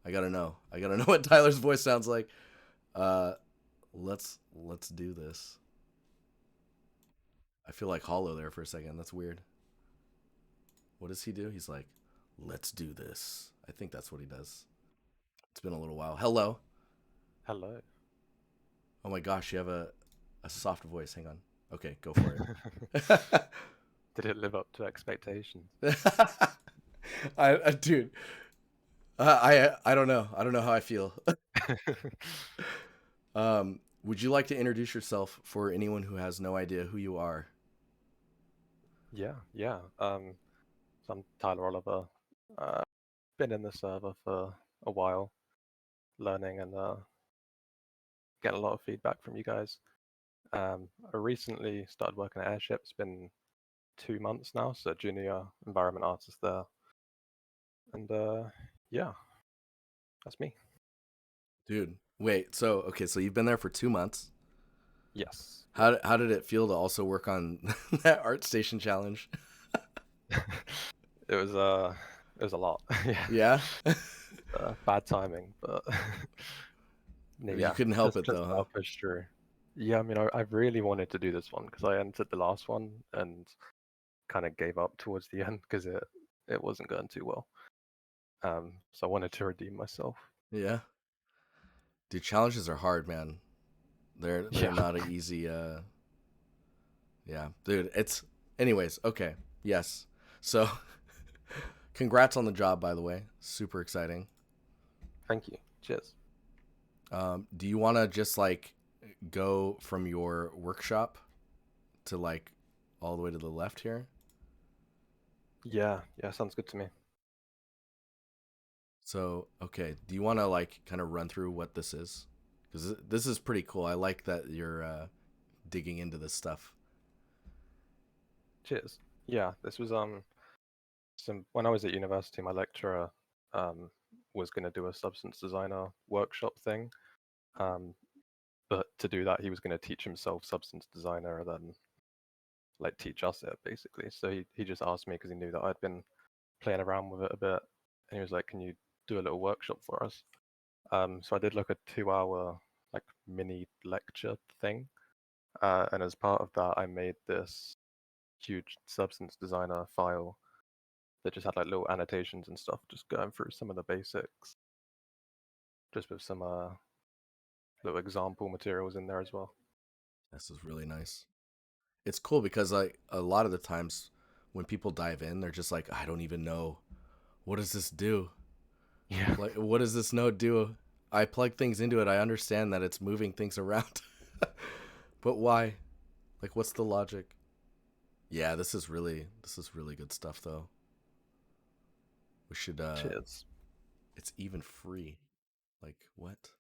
I gotta know. I gotta know what Tyler's voice sounds like. Uh, let's do this. I feel like hollow there for a second. That's weird. What does he do? He's like, let's do this. I think that's what he does. It's been a little while. Hello. Hello. Oh my gosh, you have a soft voice. Hang on. Okay, go for it. Did it live up to expectations? Dude, I don't know. I don't know how I feel. Would you like to introduce yourself for anyone who has no idea who you are? Yeah, yeah. So I'm Tyler Oliver. Uh, been in the server for a while, learning and getting a lot of feedback from you guys. I recently started working at Airship. It's been 2 months now, so junior environment artist there. And yeah, that's me. Dude, wait. So, okay, so you've been there for 2 months. Yes, yeah. How did it feel to also work on that ArtStation challenge? It was uh, it was a lot. Yeah, Yeah, bad timing, but you yeah, couldn't help just it though, huh? gotta push through. Yeah, I mean, I really wanted to do this one because I entered the last one and kind of gave up towards the end because it wasn't going too well. So I wanted to redeem myself. Yeah, dude, challenges are hard, man. They're Yeah, not an easy. Yeah, dude. It's anyways. Okay, yes. So, congrats on the job, by the way. Super exciting. thank you. Cheers. Do you want to just like go from your workshop to like all the way to the left here? Yeah, yeah, sounds good to me. So, okay, do you want to like kind of run through what this is? Because this is pretty cool. I like that you're digging into this stuff. Cheers. Yeah, this was when I was at university, my lecturer um was going to do a substance designer workshop thing. Um, but to do that, he was going to teach himself substance designer and then like teach us it basically. So he just asked me because he knew that I'd been playing around with it a bit, and he was like, "Can you do a little workshop for us?" So I did like a 2 hour like mini lecture thing, and as part of that, I made this huge substance designer file that just had like little annotations and stuff, just going through some of the basics, just with some little example materials in there as well. This is really nice. It's cool because like a lot of the times when people dive in, they're just like, I don't even know what does this do. Yeah. Like, what does this node do? I plug things into it. I understand that it's moving things around, but why? Like, what's the logic? Yeah, this is really good stuff though. We should Cheers. it's even free. Like what?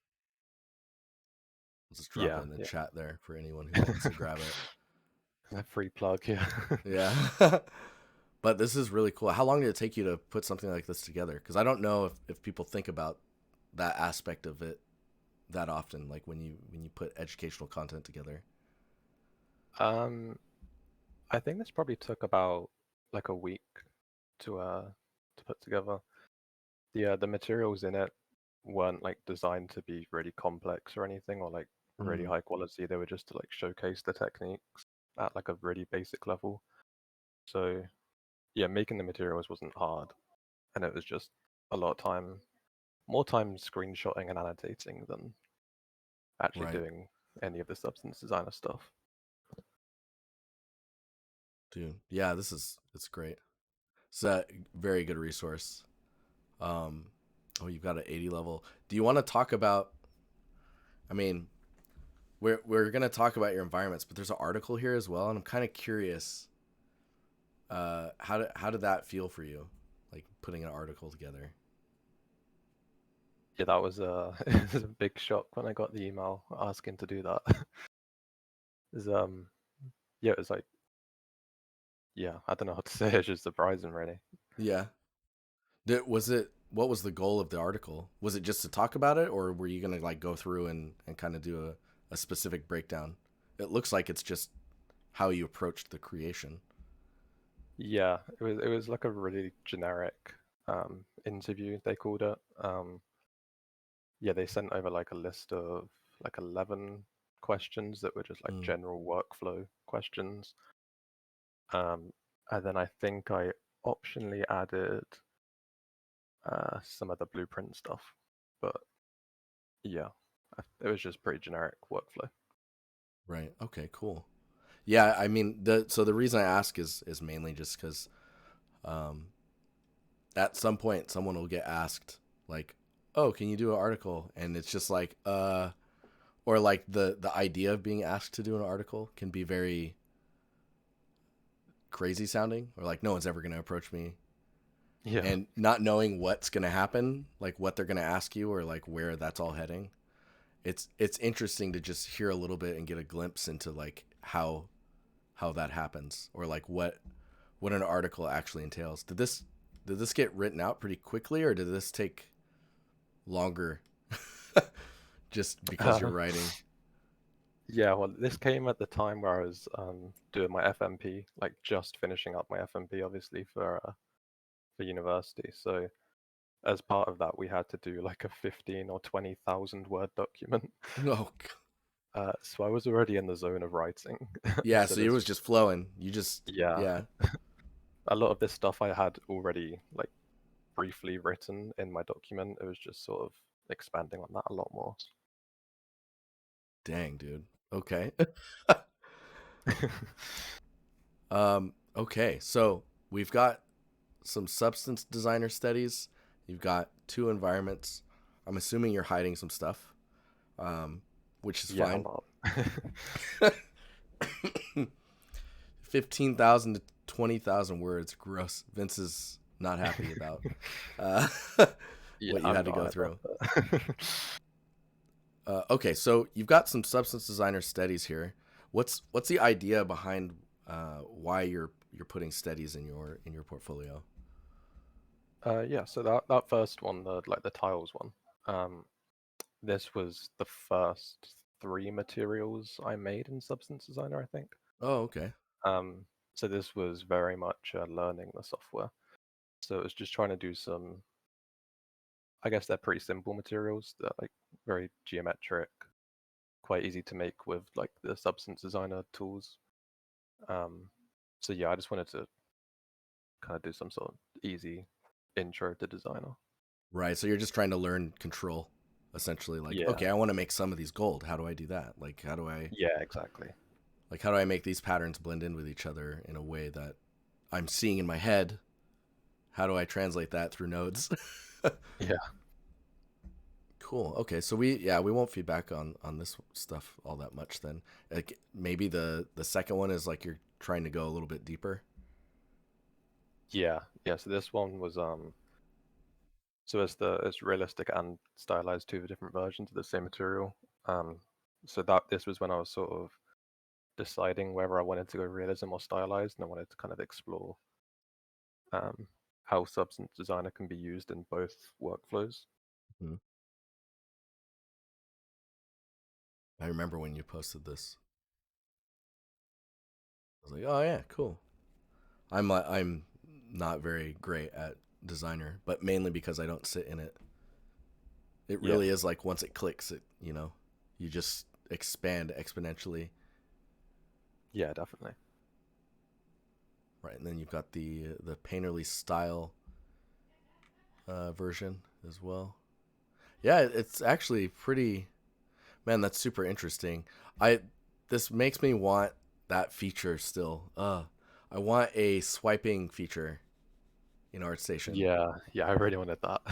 Let's just drop it Yeah, in the yeah. chat there for anyone who wants to grab it. A free plug, yeah. Yeah. But this is really cool. How long did it take you to put something like this together? Because I don't know if people think about that aspect of it that often, like when you put educational content together. um, I think this probably took about like a week to put together. The materials in it weren't like designed to be really complex or anything or like really Mm, high quality. They were just to like showcase the techniques at like a really basic level. So yeah, making the materials wasn't hard, and it was just a lot of time, more time screenshotting and annotating than actually right, doing any of the substance designer stuff. dude. Yeah, it's great. It's a very good resource. Um, oh, you've got an 80 level. Do you want to talk about? I mean, we're gonna talk about your environments, but there's an article here as well, and I'm kind of curious. How did that feel for you, like putting an article together? Yeah, that was it was a big shock when I got the email asking to do that. It's, yeah, it was like, yeah, I don't know how to say it. It's just surprising, really. Yeah. Was it what was the goal of the article? Was it just to talk about it, or were you gonna like go through and kind of do a specific breakdown? It looks like it's just how you approached the creation. Yeah, it was like a really generic interview they called it. yeah, they sent over like a list of like 11 questions that were just like Mm, general workflow questions. Um, and then I think I optionally added some of the blueprint stuff, but yeah, it was just pretty generic workflow. right. Okay. Cool. Yeah. I mean, the reason I ask is mainly just because um, at some point someone will get asked like, "Oh, can you do an article?" And it's just like, or like the idea of being asked to do an article can be very crazy sounding, or like no one's ever going to approach me, Yeah. and not knowing what's going to happen, like what they're going to ask you, or like where that's all heading. It's interesting to just hear a little bit and get a glimpse into like how that happens, or like what an article actually entails. Did this get written out pretty quickly, or did this take longer just because you're Uh, writing? yeah, well, this came at the time where I was doing my FMP, like just finishing up my FMP, obviously for university. So as part of that, we had to do like a 15 or 20,000 word document. Oh, So I was already in the zone of writing. yeah. So So it this, was just flowing. You just yeah, yeah. a lot of this stuff I had already like briefly written in my document. It was just sort of expanding on that a lot more. Dang, dude. Okay. Okay. So we've got some substance designer studies. You've got two environments. I'm assuming you're hiding some stuff, um, which is Yeah, a fine. lot. 15,000 to 20,000 words. Gross. Vince is not happy about uh, Yeah, what you I'm had to not go either. through. But Okay, so you've got some substance designer studies here. What's the idea behind why you're putting studies in your portfolio? yeah, so that first one, the tiles one, um, this was the first three materials I made in Substance Designer, I think. Oh, okay. Um, so this was very much learning the software. So it was just trying to do some, I guess they're pretty simple materials. They're like very geometric, quite easy to make with like the Substance Designer tools. Um, so yeah, I just wanted to kind of do some sort of easy intro to designer. Right. So you're just trying to learn control, essentially. Like, Yeah, okay, I want to make some of these gold. How do I do that? Like, yeah, exactly. how do I make these patterns blend in with each other in a way that I'm seeing in my head? How do I translate that through nodes? Yeah, Cool. Okay, so we won't feedback on this stuff all that much then. Like maybe the second one is like you're trying to go a little bit deeper. yeah. So this one was so it's realistic and stylized, two different versions of the same material. Um, so that this was when I was sort of deciding whether I wanted to go realism or stylized, and I wanted to kind of explore um, how Substance Designer can be used in both workflows. Mhm. I remember when you posted this. I was like, oh yeah, cool. I'm not very great at designer, but mainly because I don't sit in it. It Yeah, really is like once it clicks, you just expand exponentially, yeah, definitely. right? And then you've got the painterly style version as well. Yeah, it's actually pretty. Man, that's super interesting. I This makes me want that feature still. I want a swiping feature in ArtStation, Yeah, I really wanted that.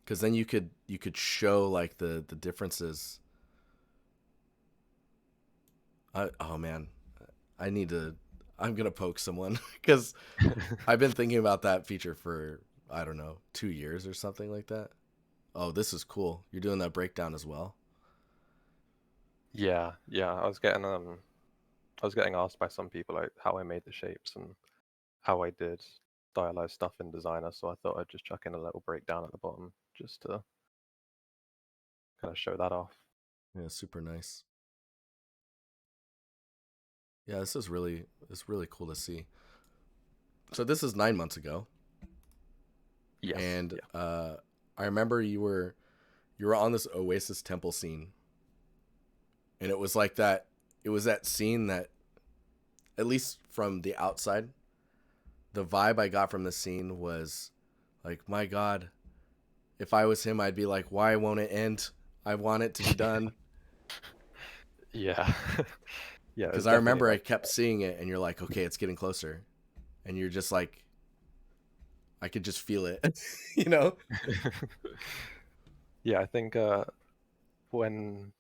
because then you could show like the differences. Oh man, I need to. I'm gonna poke someone because I've been thinking about that feature for I don't know 2 years or something like that. Oh, this is cool. You're doing that breakdown as well. Yeah, I was getting asked by some people like how I made the shapes and how I did stylized stuff in Designer, so I thought I'd just chuck in a little breakdown at the bottom just to kind of show that off. Yeah, super nice. Yeah, this is really cool to see. So this is 9 months ago, Yes, and yeah. I remember You were on this Oasis Temple scene, and it was like that. It was that scene that, at least from the outside, the vibe I got from the scene was like, my God, if I was him, I'd be like, why won't it end? I want it to be done. Yeah. Yeah, it Because was I definitely remember I like kept seeing it, and you're like, okay, it's getting closer, and you're just like, I could just feel it, you know? yeah, I think when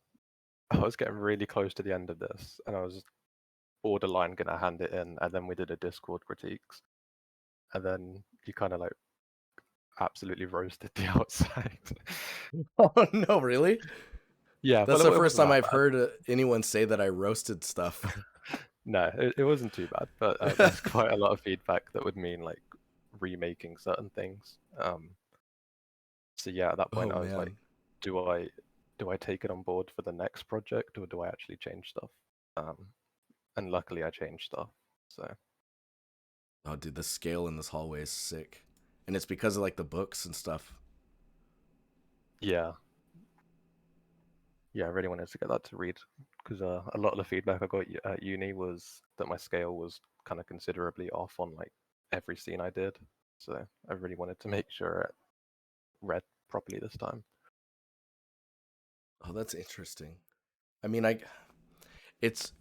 I was getting really close to the end of this and I was borderline gonna hand it in, and then we did a Discord critiques, and then you kind of like absolutely roasted the outside. Oh no, really? Yeah, That's well, the it first wasn't time that I've bad. heard anyone say that I roasted stuff. No, it wasn't too bad, but there's quite a lot of feedback that would mean like remaking certain things. So yeah, at that point Oh I was like, man. do I do I take it on board for the next project or do I actually change stuff? Um, and luckily I changed stuff. So Oh dude, the scale in this hallway is sick. And it's because of like the books and stuff. yeah, yeah, I really wanted to get that to read because a lot of the feedback I got at uni was that my scale was kind of considerably off on like every scene I did. So I really wanted to make sure it read properly this time. Oh, that's interesting. I mean, I it's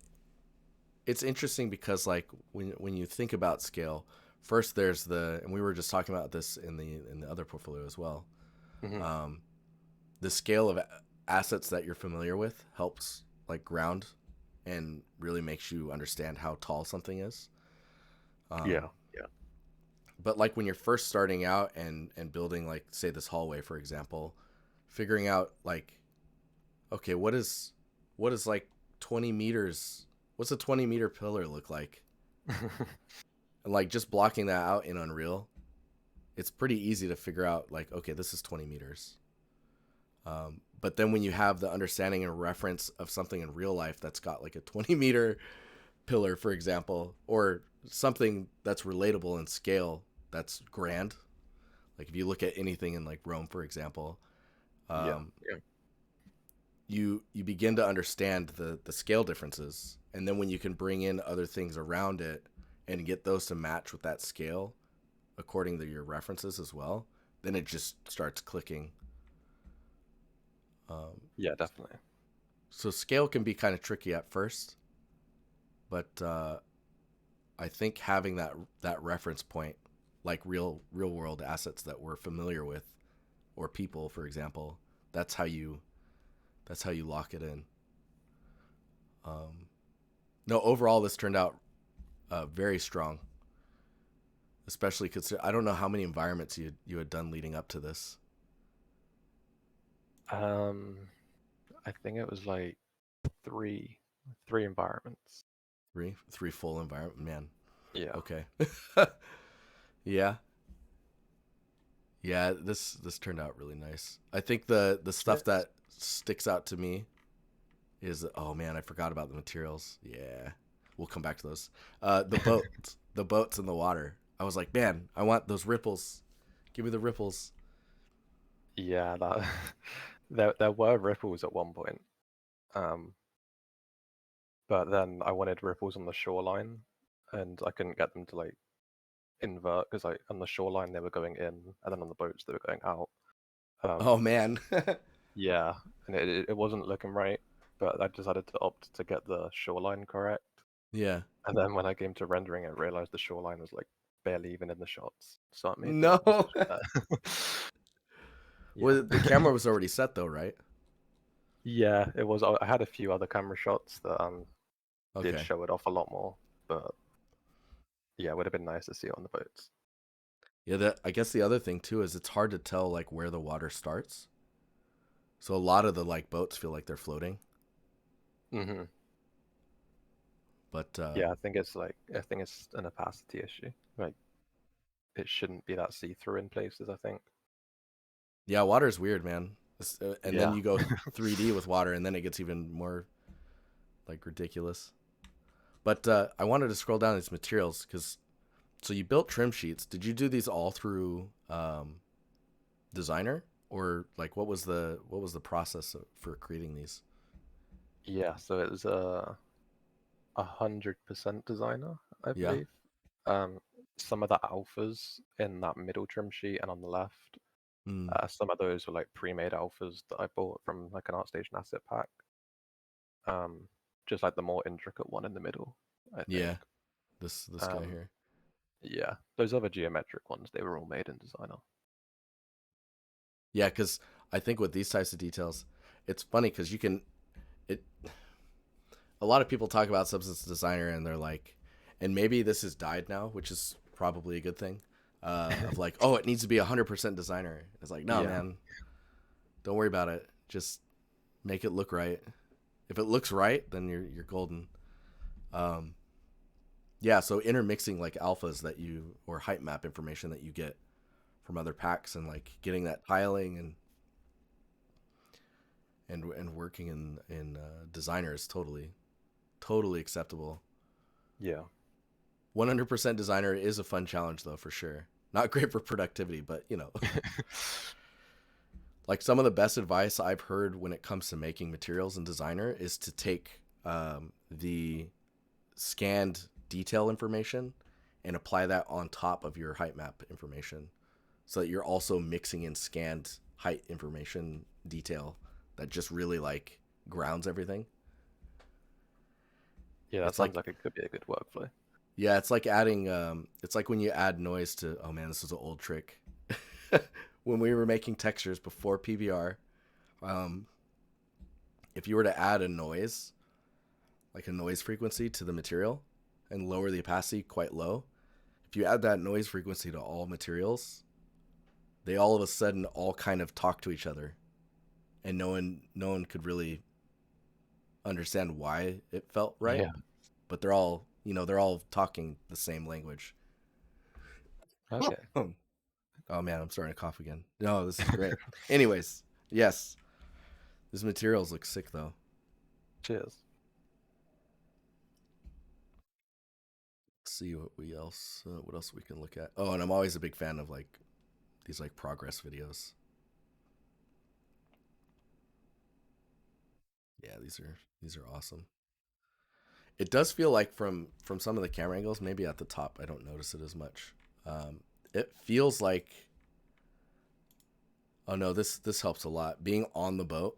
it's interesting because like when you think about scale, first there's the, and we were just talking about this in the other portfolio as well. Hmm. Um, the scale of assets that you're familiar with helps like ground and really makes you understand how tall something is. Yeah, Um, yeah. but like when you're first starting out and building like say this hallway for example, figuring out like, okay, what is like 20 meters, what's a 20-meter pillar look like, and like just blocking that out in Unreal, it's pretty easy to figure out like, okay, this is 20 meters. But then when you have the understanding and reference of something in real life that's got like a 20-meter pillar, for example, or something that's relatable in scale, that's grand. Like if you look at anything in like Rome, for example, Yeah, um, yeah, you begin to understand the scale differences, and then when you can bring in other things around it and get those to match with that scale according to your references as well, then it just starts clicking. Um, yeah, definitely. so scale can be kind of tricky at first, but I think having that reference point, like real world assets that we're familiar with, or people, for example, that's how you that's how you lock it in. Um, no, overall, this turned out very strong, especially because I don't know how many environments you had done leading up to this. Um, I think it was like three, three environments. Three full environment, man. Yeah. Okay. Yeah, yeah. This turned out really nice. I think the stuff Yes. that sticks out to me is, oh man, I forgot about the materials. Yeah, we'll come back to those. The boats in the water. I was like, man, I want those ripples. Give me the ripples. Yeah, that there were ripples at one point. Um, but then I wanted ripples on the shoreline, and I couldn't get them to like invert because like on the shoreline they were going in, and then on the boats they were going out. Oh Um, man. yeah, and it wasn't looking right, but I decided to opt to get the shoreline correct. Yeah. And then when I came to rendering it, I realized the shoreline was like barely even in the shots, so I made the No. decision there. Yeah. Well, the camera was already set though, right? Yeah, it was. I had a few other camera shots that did Okay. show it off a lot more, but yeah, it would have been nice to see it on the boats. Yeah, that I guess the other thing too is it's hard to tell like where the water starts. So a lot of the like boats feel like they're floating, Hmm. but Yeah, I think it's an opacity issue. Like it shouldn't be that see-through in places, I think. yeah, water's weird, man. And then Yeah. you go 3D with water, and then it gets even more like ridiculous. But I wanted to scroll down these materials because so you built trim sheets. Did you do these all through Designer or like what was the process for creating these? Yeah, so it was a 100% designer, I Yeah. believe. Um, some of the alphas in that middle trim sheet and on the left, Mm, some of those were like pre-made alphas that I bought from like an ArtStation asset pack. Um, just like the more intricate one in the middle, I think. yeah. This guy Um, here. yeah, those other geometric ones, they were all made in designer. Yeah, because I think with these types of details, it's funny because you can it. A lot of people talk about substance designer and they're like, and maybe this has died now, which is probably a good thing. Of like, oh, it needs to be 100% designer. It's like, no, Yeah, man, don't worry about it. Just make it look right. If it looks right, then you're golden. Um, yeah, so intermixing like alphas that you or height map information that you get from other packs and like getting that tiling and working in designer is totally acceptable. yeah, 100% designer is a fun challenge though for sure. Not great for productivity, but you know, like some of the best advice I've heard when it comes to making materials in designer is to take the scanned detail information and apply that on top of your height map information so that you're also mixing in scanned height information detail that just really like grounds everything. yeah. That It's sounds like like it could be a good workflow. yeah, it's like adding it's like when you add noise to oh man, this is an old trick. When we were making textures before PBR, um, if you were to add a noise, like a noise frequency to the material and lower the opacity quite low, if you add that noise frequency to all materials, they all of a sudden all kind of talk to each other and no one could really understand why it felt right, Yeah. but they're all, they're all talking the same language. Okay. Oh man, I'm starting to cough again. No, this is great. Anyways, yes, these materials look sick though. Cheers. Let's see what else we can look at. Oh, and I'm always a big fan of like these like progress videos. Yeah, these are awesome. It does feel like from some of the camera angles, maybe at the top, I don't notice it as much. Um, it feels like oh no, this helps a lot. Being on the boat,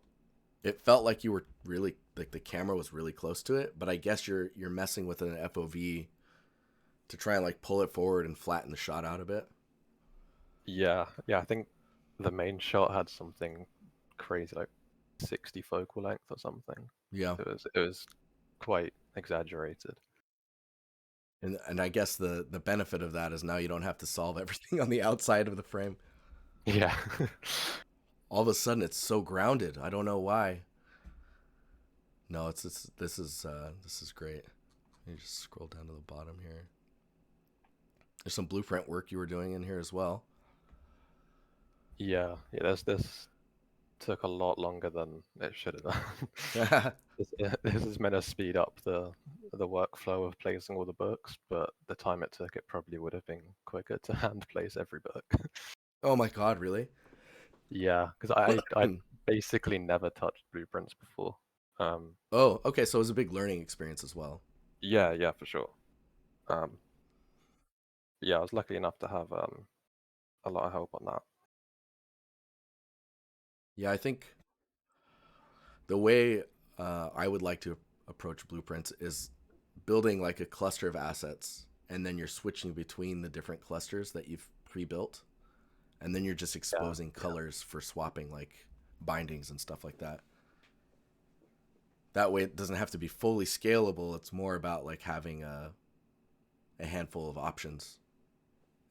it felt like you were really like the camera was really close to it, but I guess you're messing with an FOV to try and like pull it forward and flatten the shot out a bit. Yeah, yeah. I think the main shot had something crazy, like 60 focal length or something. Yeah, It was quite exaggerated. and I guess the benefit of that is now you don't have to solve everything on the outside of the frame. Yeah. All of a sudden, it's so grounded. I don't know why. No, it's this is great. Let me just scroll down to the bottom here. There's some blueprint work you were doing in here as well. Yeah, yeah. This took a lot longer than it should have done. Yeah. This is meant to speed up the workflow of placing all the books, but the time it took, it probably would have been quicker to hand place every book. Oh my god, really? Yeah, because I basically never touched blueprints before. Um, Oh, okay. So it was a big learning experience as well. yeah, yeah, for sure. Um, yeah, I was lucky enough to have a lot of help on that. Yeah, I think the way I would like to approach blueprints is building like a cluster of assets, and then you're switching between the different clusters that you've pre-built, and then you're just Yeah, exposing colors for swapping like bindings and stuff like that. That way, it doesn't have to be fully scalable. It's more about like having a handful of options,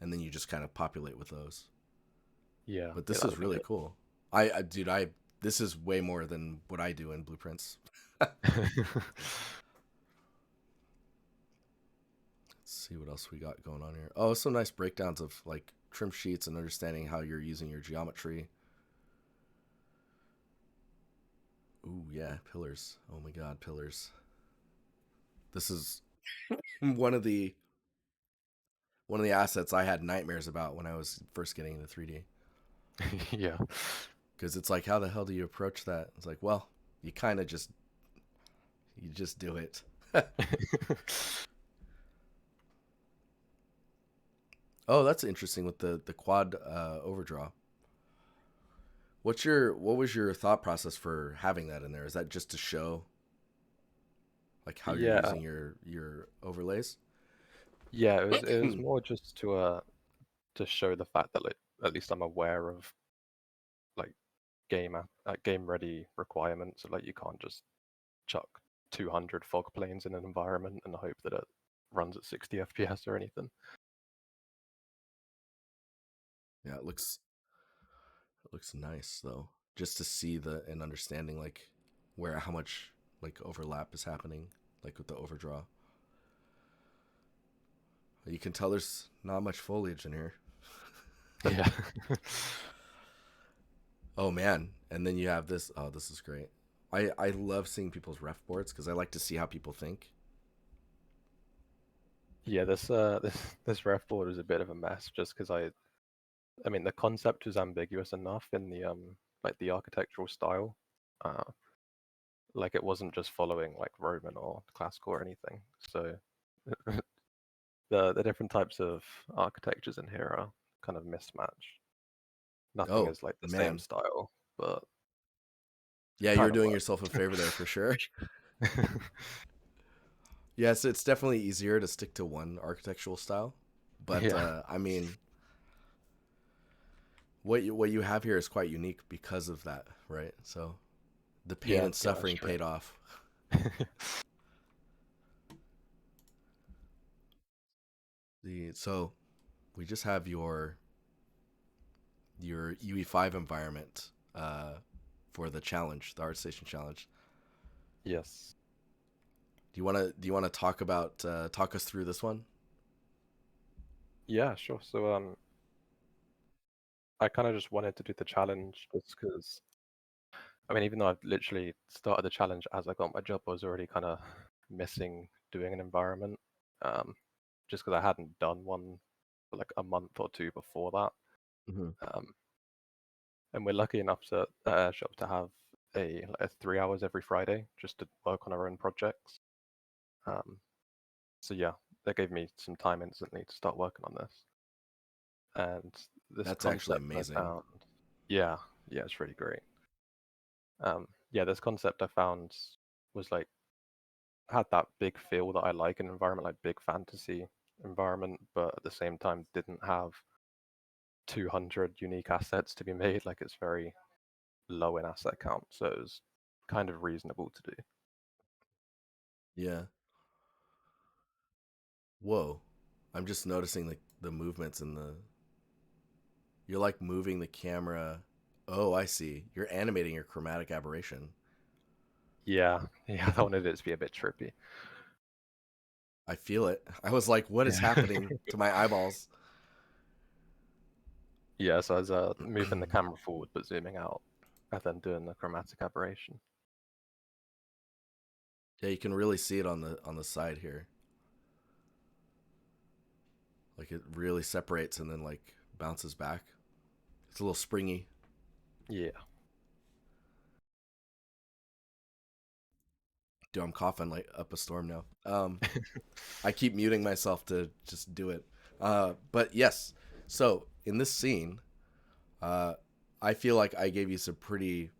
and then you just kind of populate with those. yeah, But yeah, this that is would be really cool. Dude, this is way more than what I do in blueprints. Let's good. see what else we got going on here. Oh, some nice breakdowns of like trim sheets and understanding how you're using your geometry. Ooh, yeah, pillars. Oh my god, pillars. This is one of the one of the assets I had nightmares about when I was first getting into 3D. Yeah. because it's like, how the hell do you approach that? It's like, well, you kind of just do it. Oh, that's interesting with the quad overdraw. What was your thought process for having that in there? Is that just to show like how you're Yeah, using your overlays? yeah. It was more just to show the fact that like at least I'm aware of like game ready requirements. So, like you can't just chuck 200 fog planes in an environment and hope that it runs at 60 FPS or anything. Yeah, it looks nice though. Just to see the and understanding like where how much like overlap is happening, like with the overdraw. You can tell there's not much foliage in here. Yeah. Oh man, and then you have this. Oh, this is great. I love seeing people's ref boards because I like to see how people think. Yeah, this ref board is a bit of a mess just because I mean the concept is ambiguous enough in the like the architectural style. Uh like it wasn't just following like Roman or classical or anything. So the different types of architectures in here are kind of mismatched. Nothing Oh is like the same man, style, but yeah, you're kind of doing yourself a works. favor there for sure. Yes, it's definitely easier to stick to one architectural style, but Yeah. I mean, what you have here is quite unique because of that, right? So the pain Yeah, and yeah, that's suffering true. paid off. The so we just have your UE5 environment for the challenge, the ArtStation challenge. Yes. Do you want to talk about talk us through this one? Yeah, sure. So I kind of just wanted to do the challenge just because I mean even though I've literally started the challenge as I got my job, I was already kind of missing doing an environment. Um just because I hadn't done one for like a month or two before that. Mm-hmm. Um and we're lucky enough to at Airshop to have a 3 hours every Friday just to work on our own projects. Um so yeah, that gave me some time instantly to start working on this. And this That's actually concept I amazing. found, yeah, yeah, it's really great. Yeah, this concept I found was like had that big feel that I like in an environment, like big fantasy environment, but at the same time didn't have 200 unique assets to be made. Like it's very low in asset count, so it was kind of reasonable to do. Yeah. Whoa. I'm just noticing the movements and the you're like moving the camera. Oh, I see. You're animating your chromatic aberration. Yeah, yeah, I wanted it to be a bit trippy. I feel it. I was like, what is Yeah. happening to my eyeballs? Yeah, so I was moving the camera forward but zooming out and then doing the chromatic aberration. Yeah, you can really see it on the side here. Like it really separates and then like bounces back. It's a little springy. Yeah. Dude, I'm coughing like up a storm now. I keep muting myself to just do it. But yes, so in this scene, uh, I feel like I gave you some pretty,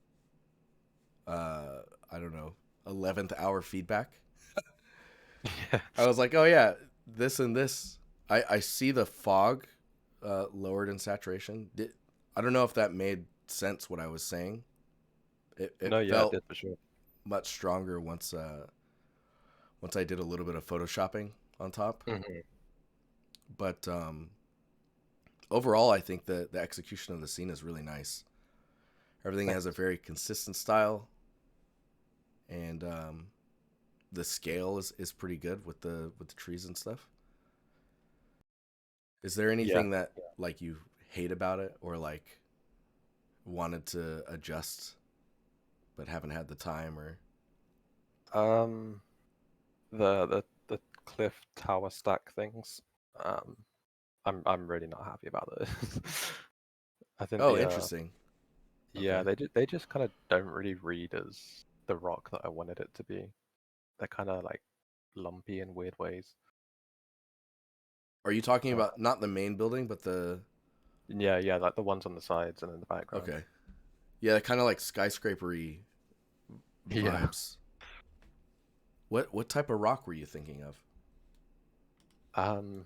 I don't know, 11th hour feedback. Yeah. I was like, oh yeah, this and this. I see the fog lowered in saturation. I don't know if that made sense what I was saying. It No, yeah, I felt did for sure. much stronger once I did a little bit of photoshopping on top. Hmm. But overall, I think the execution of the scene is really nice. Everything has a Thanks. very consistent style, and the scale is pretty good with the trees and stuff. Is there Yeah. anything that like you hate about it or like wanted to adjust but haven't had the time or Um, the cliff tower stack things. Um, I'm really not happy about those. I think oh the interesting Yeah, Okay. they just kind of don't really read as the rock that I wanted it to be. They're kind of like lumpy in weird ways. Are you talking Uh, about not the main building, but the? yeah, yeah, like the ones on the sides and in the background. Okay. Yeah, kind of like skyscrapery Yeah. vibes. What type of rock were you thinking of? Um,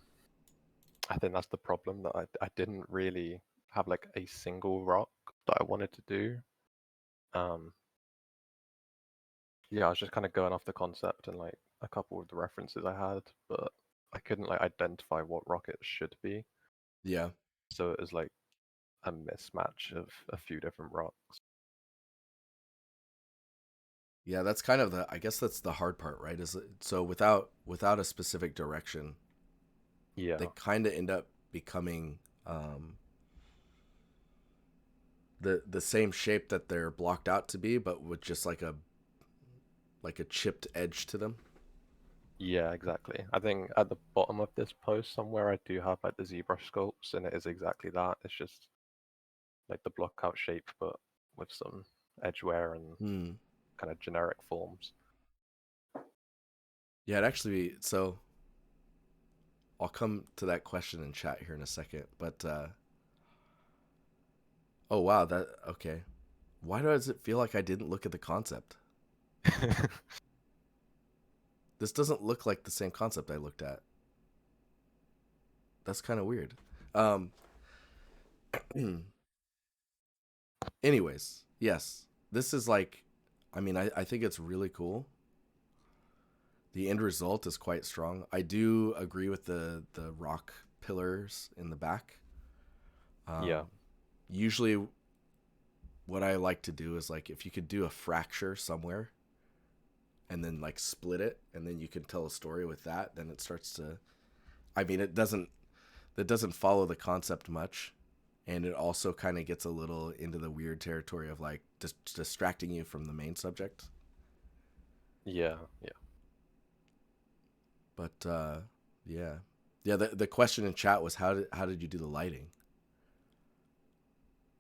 I think that's the problem that I didn't really have like a single rock that I wanted to do. Um, yeah, I was just kind of going off the concept and like a couple of the references I had, but I couldn't like identify what rock it should be. Yeah. So it was like a mismatch of a few different rocks. Yeah, that's kind of the. I guess that's the hard part, right? Is it, so without a specific direction, they Yeah, kind of end up becoming um, the same shape that they're blocked out to be, but with just like a chipped edge to them. yeah, exactly. I think at the bottom of this post somewhere I do have like the ZBrush sculpts, and it is exactly that. It's just like the block out shape, but with some edge wear and Hmm. kind of generic forms. Yeah, it actually. So I'll come to that question in chat here in a second. But oh wow, that okay. Why does it feel like I didn't look at the concept? This doesn't look like the same concept I looked at. That's kind of weird. Um. Anyways, yes, this is like. I mean, I think it's really cool. The end result is quite strong. I do agree with the rock pillars in the back. Yeah, Um, usually, what I like to do is like if you could do a fracture somewhere and then like split it, and then you can tell a story with that, then it starts to. I mean, it doesn't that doesn't follow the concept much, and it also kind of gets a little into the weird territory of like distracting you from the main subject. yeah, yeah. But yeah, yeah. The question in chat was how did you do the lighting?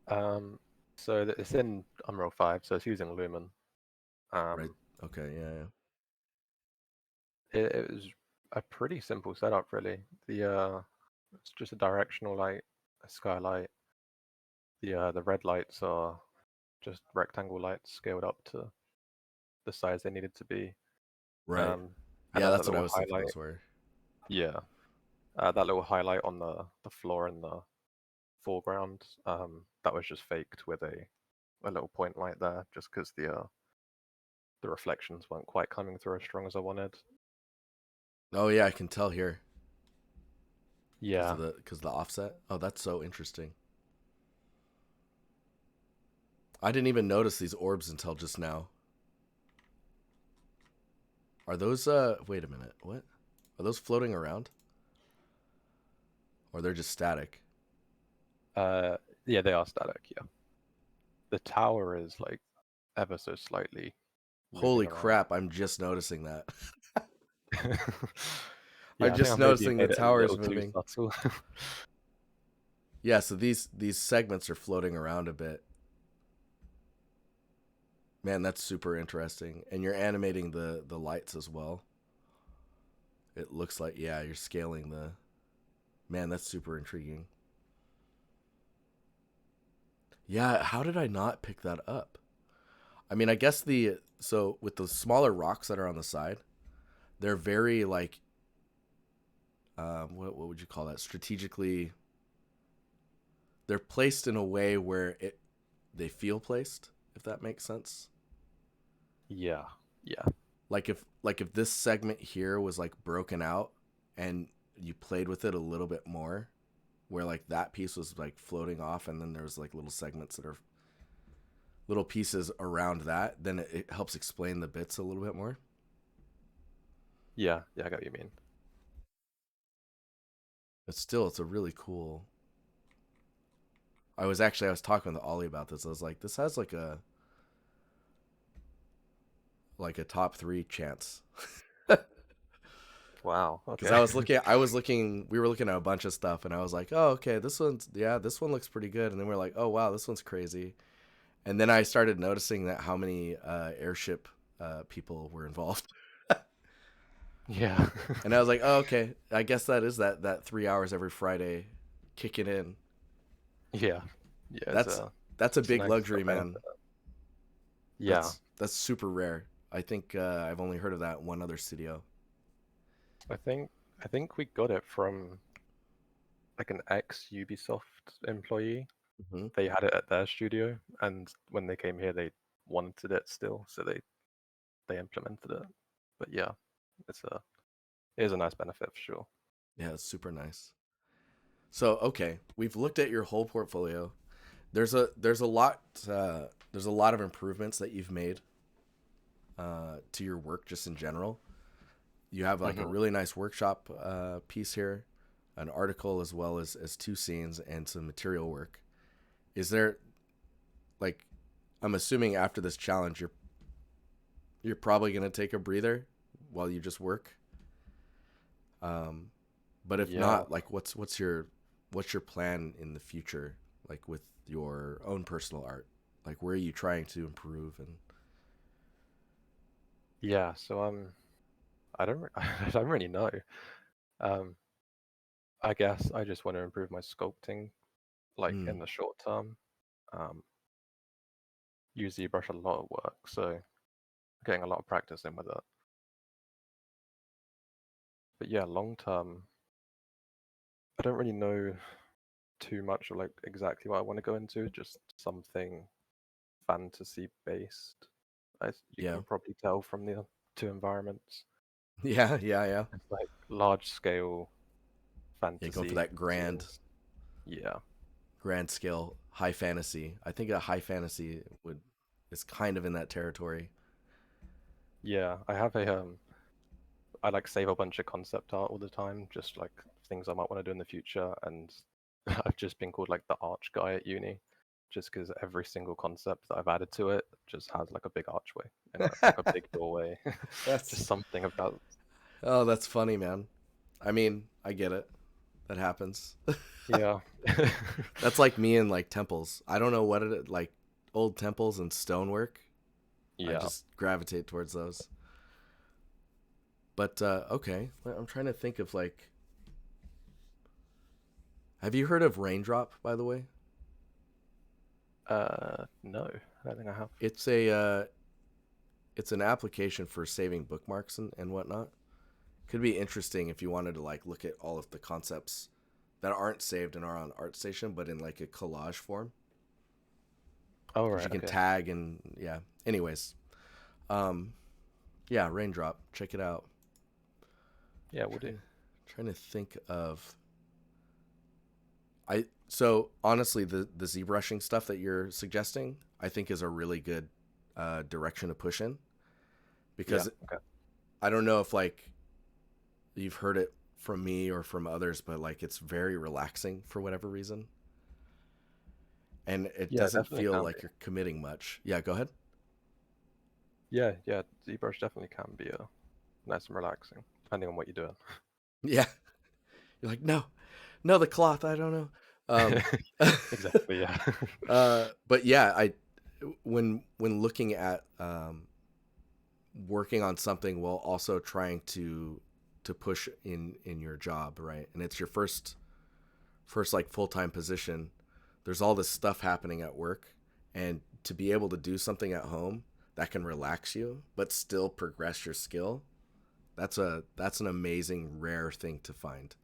Um, so it's in Unreal 5, so it's using Lumen. Right. Um, Okay. Yeah. Yeah. it was a pretty simple setup, really. It's just a directional light, a skylight. The red lights are just rectangle lights scaled up to the size they needed to be. Right. Um, and Yeah, then that that's what I little was thinking. highlight, Those were yeah, that little highlight on the floor in the foreground, that was just faked with a little point light there, just because the reflections weren't quite coming through as strong as I wanted. Oh yeah, I can tell here Yeah, because the offset. Oh, that's so interesting. I didn't even notice these orbs until just now. Are those wait a minute. What? Are those floating around? Or they're just static? uh, yeah, they are static. Yeah, the tower is like ever so slightly moving Holy around. crap, I'm just noticing that. I'm Yeah, I think I just maybe noticing the made it a tower is little too moving. subtle. Yeah, so these segments are floating around a bit. Man, that's super interesting. And you're animating the lights as well. It looks like yeah, you're scaling the. Man, that's super intriguing. Yeah, how did I not pick that up? I mean, I guess the so with the smaller rocks that are on the side, they're very like what would you call that? Strategically, they're placed in a way where they feel placed, if that makes sense. Yeah, yeah, Like if this segment here was like broken out and you played with it a little bit more, where like that piece was like floating off and then there's like little segments that are little pieces around that, then it helps explain the bits a little bit more. yeah, yeah. I get what you mean. But still, it's a really cool. I was talking with Ollie about this. I was like, this has like a top three chance. Wow. Because Okay. we were looking at a bunch of stuff, and I was like, oh, okay, this one looks pretty good, and then we're like, oh wow, this one's crazy, And then I started noticing that how many airship people were involved. Yeah. And I was like, oh, okay, I guess that is that 3 hours every Friday kicking in. Yeah. Yeah, That's that's a it's a big nice luxury, man. benefit. Yeah. That's super rare. I think I've only heard of that one other studio. I think I think we got it from like an ex Ubisoft employee. Hmm. They had it at their studio, and when they came here, they wanted it still, so they implemented it. But yeah, it's a it is a nice benefit for sure. Yeah, it's super nice. So okay, we've looked at your whole portfolio. There's a lot there's a lot of improvements that you've made to your work just in general. You have like a Hmm. really nice workshop piece here, an article as well as two scenes and some material work. Is there like I'm assuming after this challenge you're probably gonna take a breather while you just work. Um, but if Yeah, not, like what's your plan in the future, like with your own personal art? Like where are you trying to improve and yeah. So I don't I don't really know. Um, I guess I just want to improve my sculpting, like mm, in the short term. Um, use ZBrush a lot of work, so getting a lot of practice in with it. But yeah, long term, I don't really know too much of like exactly what I want to go into. Just something fantasy based. You yeah. can probably tell from the two environments. Yeah, yeah, yeah. It's like large scale Yeah, going for fantasy that scenes. Yeah, grand scale high fantasy. I think a high fantasy would is kind of in that territory. yeah. I like save a bunch of concept art all the time, just like things I might want to do in the future. And I've just been called like the arch guy at uni, just because every single concept that I've added to it just has like a big archway in it, like a big doorway, That's just something about. oh, that's funny, man. I mean, I get it. That happens. Yeah, That's like me in like temples. I don't know what it like old temples and stonework. I yeah. just gravitate towards those. But okay, I'm trying to think of like. Have you heard of Raindrop, by the way? No, I don't think I have. It's a it's an application for saving bookmarks and whatnot. Could be interesting if you wanted to like look at all of the concepts that aren't saved and are on ArtStation, but in like a collage form, Oh because you right, can okay. tag and yeah. Anyways, um, yeah, Raindrop, check it out. Yeah, we'll do. Trying to think of I so honestly the ZBrushing stuff that you're suggesting I think is a really good direction to push in Yeah, because okay. I don't know if like you've heard it from me or from others, but like it's very relaxing for whatever reason, and it Yeah, it doesn't definitely feel can be. like you're committing much. Yeah, go ahead. Yeah, yeah. ZBrush definitely can be nice and relaxing, depending on what you're doing. Yeah, you're like no, no the cloth. I don't know. Um, Exactly, yeah. but yeah, I when looking at working on something while also trying to push in your job, right? And it's your first like full-time position. There's all this stuff happening at work, and to be able to do something at home that can relax you but still progress your skill, that's an amazing rare thing to find.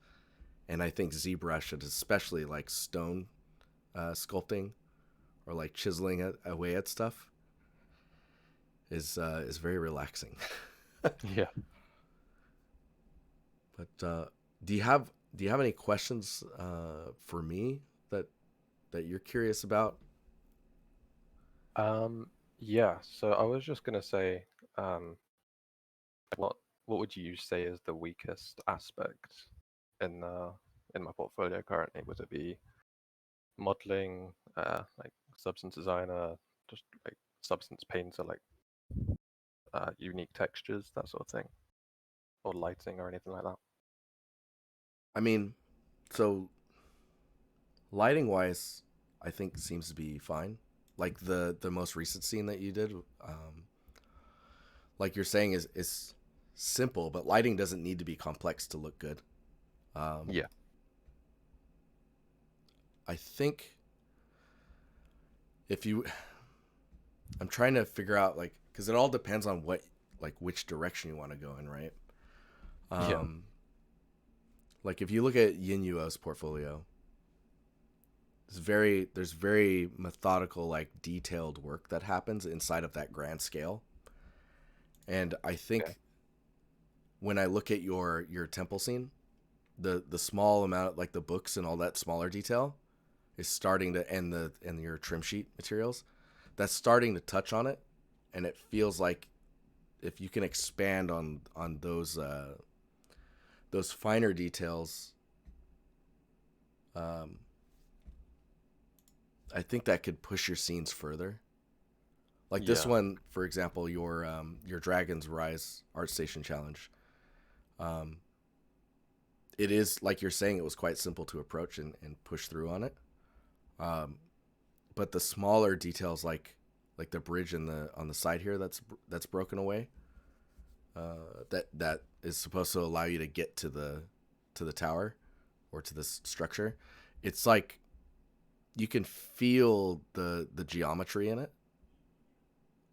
And I think ZBrush, and especially like stone sculpting or like chiseling away at stuff, is very relaxing. Yeah. But do you have any questions for me that you're curious about? Yeah, so I was just gonna say, um, what what would you say is the weakest aspect in my portfolio currently? Would it be modeling, like substance designer, just like substance painter, like unique textures, that sort of thing, or lighting or anything like that? I mean, so lighting wise, I think seems to be fine. like the most recent scene that you did, like you're saying, is simple, but lighting doesn't need to be complex to look good. Um, Yeah. I think if you, I'm trying to figure out like because it all depends on what like which direction you want to go in, right? Yeah. Um, like if you look at Yin Yuo's portfolio, there's very methodical like detailed work that happens inside of that grand scale, and I Okay. think when I look at your temple scene, the small amount like the books and all that smaller detail is starting to and your trim sheet materials that's starting to touch on it, and it feels like if you can expand on those finer details, um, I think that could push your scenes further. Like this Yeah. one, for example, your Dragon's Rise ArtStation challenge. Um, it is like you're saying, it was quite simple to approach and push through on it. Um, but the smaller details, like the bridge in the on the side here, that's broken away. That is supposed to allow you to get to the tower or to this structure. It's like you can feel the geometry in it.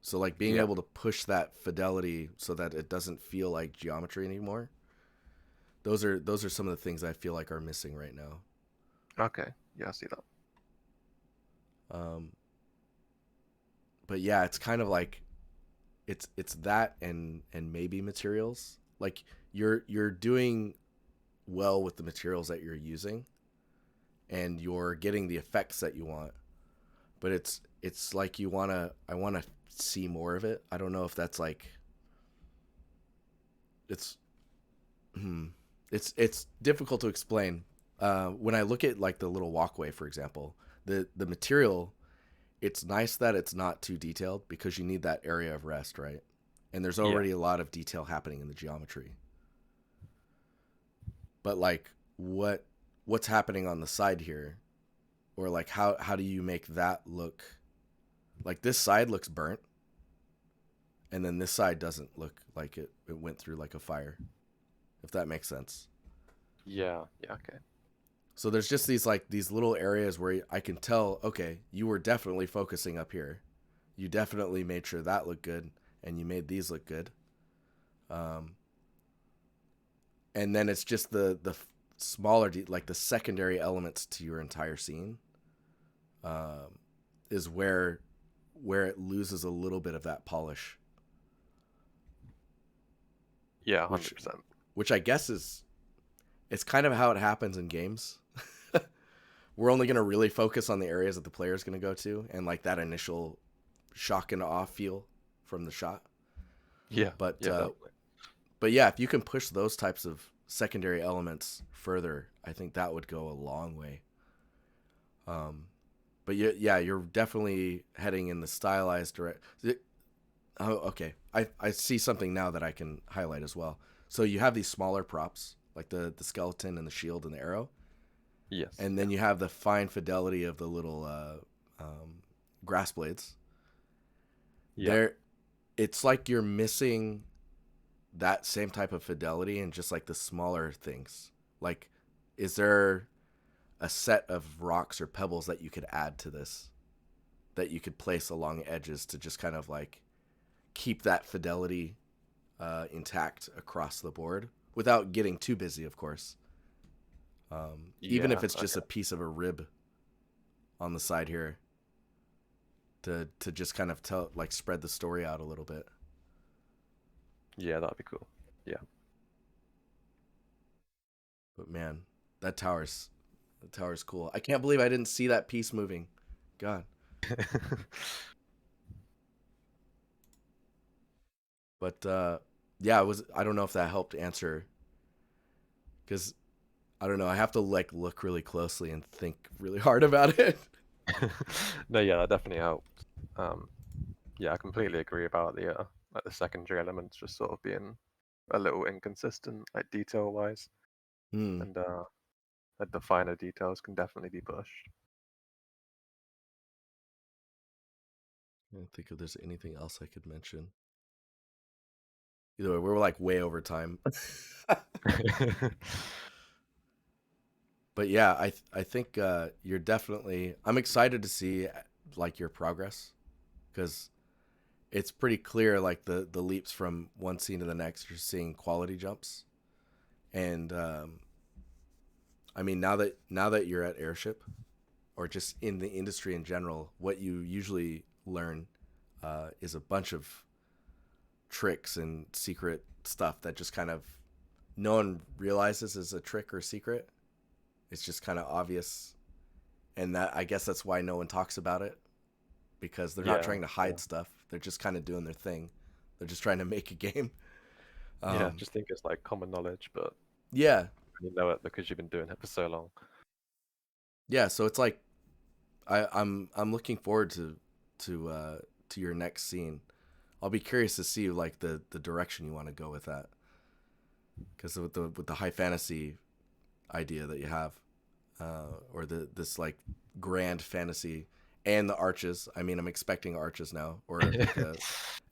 So like being Yeah. able to push that fidelity so that it doesn't feel like geometry anymore. Those are some of the things I feel like are missing right now. Okay. Yeah, I see that. Um, but yeah, it's kind of like it's that and maybe materials. Like you're doing well with the materials that you're using, and you're getting the effects that you want. But it's like I wanna see more of it. I don't know if that's like it's hmm, it's difficult to explain. When I look at like the little walkway, for example, the material, it's nice that it's not too detailed because you need that area of rest, right? And there's Yeah. already a lot of detail happening in the geometry. But like what's happening on the side here, or like how do you make that look like this side looks burnt, and then this side doesn't look like it went through like a fire, if that makes sense. Yeah. Yeah. Okay. So there's just these little areas where I can tell, okay, you were definitely focusing up here. You definitely made sure that looked good, and you made these look good. Um, and then it's just the smaller, like the secondary elements to your entire scene, um, is where it loses a little bit of that polish, Yeah, which 100%. which I guess is it's kind of how it happens in games. We're only going to really focus on the areas that the player is going to go to and like that initial shock and awe feel from the shot. Yeah. But Yeah, definitely. but yeah, if you can push those types of secondary elements further, I think that would go a long way. Um, but yeah, you're definitely heading in the stylized direct. Oh, okay. I see something now that I can highlight as well. So you have these smaller props like the skeleton and the shield and the arrow, Yes. and Yeah. then you have the fine fidelity of the little grass blades. Yeah. There, it's like you're missing that same type of fidelity and just like the smaller things. Like, is there a set of rocks or pebbles that you could add to this that you could place along edges to just kind of like keep that fidelity intact across the board without getting too busy, of course. Even if Yeah. it's just a Okay. piece of a rib on the side here to just kind of tell like spread the story out a little bit. Yeah, that'd be cool. Yeah. But man, that tower's the tower's cool. I can't believe I didn't see that piece moving. God. But yeah, it was I don't know if that helped answer cuz I don't know, I have to like look really closely and think really hard about it. No, yeah, that definitely helped. Um, yeah, I completely agree about the like the secondary elements just sort of being a little inconsistent, like detail wise, Hmm. and like the finer details can definitely be pushed. I don't think if there's anything else I could mention. Either way, we're like way over time. But yeah, I think you're definitely. I'm excited to see like your progress because it's pretty clear like the leaps from one scene to the next. You're seeing quality jumps, and I mean now that you're at Airship or just in the industry in general, what you usually learn is a bunch of tricks and secret stuff that just kind of no one realizes is a trick or secret. It's just kind of obvious, and that I guess that's why no one talks about it because they're not Yeah, trying to yeah, hide stuff. They're just kind of doing their thing. They're just trying to make a game. yeah. Um, Just think it's like common knowledge, but yeah, you know it because you've been doing it for so long. yeah. So it's like I'm looking forward to your next scene. I'll be curious to see like the direction you want to go with that because with the high fantasy idea that you have, or this like grand fantasy and the arches. I mean, I'm expecting arches now, or like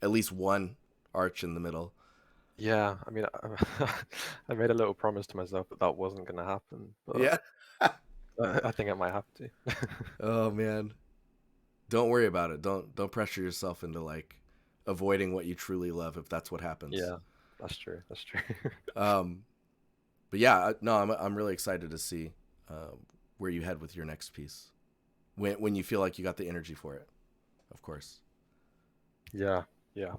at least one arch in the middle. Yeah, I mean, I made a little promise to myself that that wasn't going to happen, but Yeah. I think it might have to. Oh man, don't worry about it. Don't pressure yourself into like avoiding what you truly love if that's what happens. Yeah, that's true. That's true. Um, but yeah, no, I'm really excited to see uh, where you head with your next piece when you feel like you got the energy for it, of course. Yeah, yeah.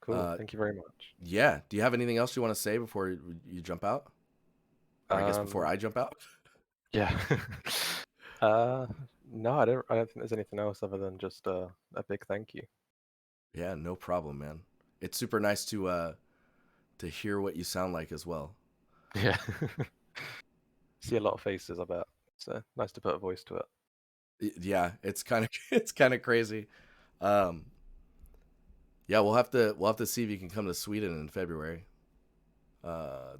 Cool. Uh, Thank you very much. yeah. Do you have anything else you want to say before you jump out, or I guess before Um, I jump out? yeah. Uh, no, I don't think there's anything else other than just a big thank you. Yeah, no problem, man. It's super nice to hear what you sound like as well. Yeah. See a lot of faces, I bet. So nice to put a voice to it. Yeah, it's kind of it's kind of crazy. Um, yeah, we'll have to see if you can come to Sweden in February.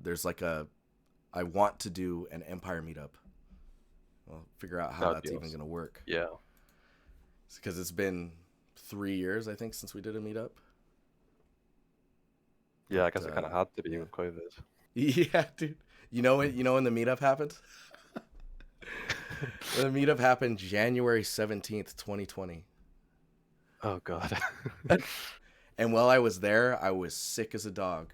There's like I want to do an Empire meetup. I'll figure out how That would be that's even awesome. gonna work Yeah. because it's been 3 years I think since we did a meetup. Yeah, But I guess it kind of had to be yeah, with COVID. yeah, dude. You know when the meetup happened? The meetup happened January 17th, 2020. Oh God. And while I was there, I was sick as a dog.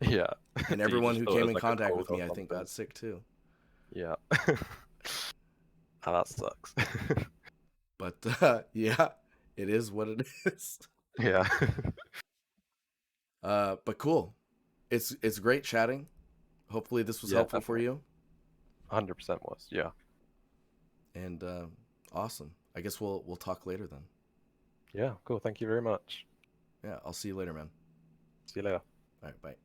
Yeah. And You everyone just who thought it came was in like a contact cold with or me, I think, something. got sick too. Yeah. Oh, that sucks. But yeah, it is what it is. Yeah. But cool. It's great chatting. Hopefully this was Yeah, helpful for definitely. you. 100% was. Yeah. And awesome. I guess we'll talk later then. Yeah, cool. Thank you very much. Yeah, I'll see you later, man. See you later. All right, bye.